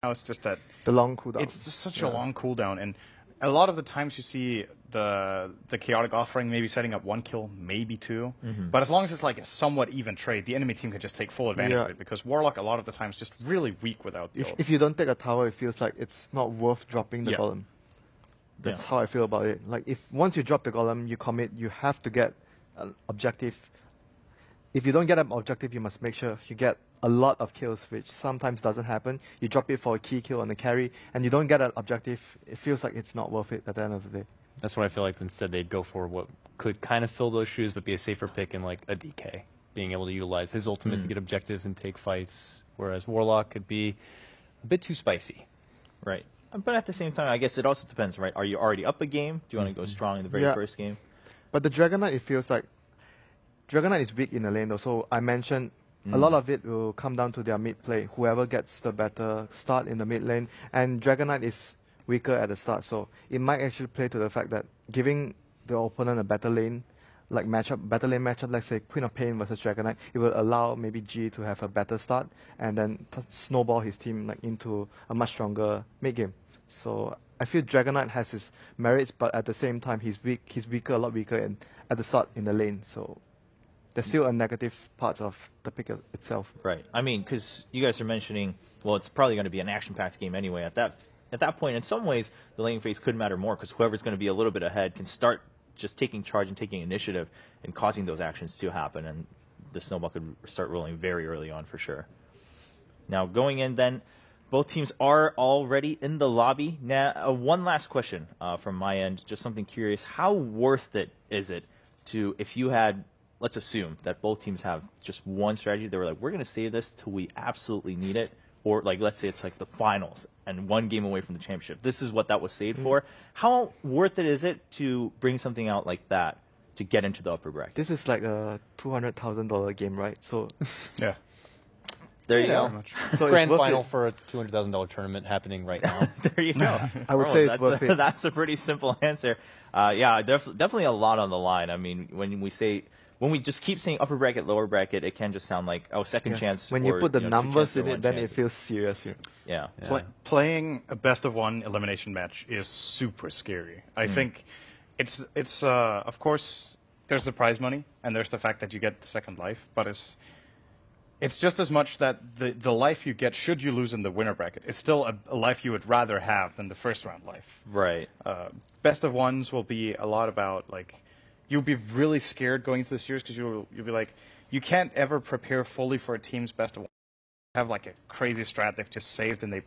now it's just that the long cooldown. it's just such a long cooldown, and a lot of the times you see the chaotic offering maybe setting up 1 kill, maybe 2. But as long as it's like a somewhat even trade, the enemy team can just take full advantage of it, because Warlock a lot of the times just really weak without the ult. If you don't take a tower, it feels like it's not worth dropping the golem. That's how I feel about it. Like, if once you drop the golem, you commit, you have to get an objective. If you don't get an objective, you must make sure you get a lot of kills, which sometimes doesn't happen. You drop it for a key kill on the carry, and you don't get an objective, it feels like it's not worth it at the end of the day. That's what I feel like. Instead, they'd go for what could kind of fill those shoes, but be a safer pick in like a DK, being able to utilize his ultimate to get objectives and take fights, whereas Warlock could be a bit too spicy. Right. But at the same time, I guess it also depends, right? Are you already up a game? Do you want to go strong in the very first game? But the Dragon Knight, it feels like Dragon Knight is weak in the lane, though. So I mentioned a lot of it will come down to their mid play. Whoever gets the better start in the mid lane, and Dragon Knight is weaker at the start, so it might actually play to the fact that giving the opponent a better lane, like better lane matchup, let's say Queen of Pain versus Dragon Knight, it will allow maybe G to have a better start and then snowball his team like into a much stronger mid game. So I feel Dragon Knight has his merits, but at the same time he's weak. He's weaker, a lot weaker at the start in the lane. So there's still a negative part of the pick itself. Right. I mean, because you guys are mentioning, well, it's probably going to be an action-packed game anyway. At that point, in some ways, the lane phase could matter more, because whoever's going to be a little bit ahead can start just taking charge and taking initiative and causing those actions to happen, and the snowball could start rolling very early on for sure. Now, going in then, both teams are already in the lobby. Now, one last question from my end, just something curious. How worth it is it to, if you had, let's assume that both teams have just one strategy, they were like, we're going to save this till we absolutely need it, or like, let's say it's like the finals and 1 game away from the championship. This is what that was saved for. How worth it is it to bring something out like that to get into the upper bracket? This is like a $200,000 game, right? So Yeah. There you go. so Grand it's worth final it. for a $200,000 tournament happening right now. There you go. I would say it's worth it. That's a pretty simple answer. Yeah, definitely a lot on the line. I mean, when we just keep saying upper bracket, lower bracket, it can just sound like, oh, second chance. When or, you put the two numbers chances or in it, one then chance. it feels serious here. Yeah. Playing a best-of-1 elimination match is super scary. I think it's of course, there's the prize money, and there's the fact that you get the second life, but it's just as much that the life you get should you lose in the winner bracket is still a life you would rather have than the first round life. Right. Best of ones will be a lot about, like, you'll be really scared going into the series because you'll be like, you can't ever prepare fully for a team's best of one. Have like a crazy strat they've just saved and they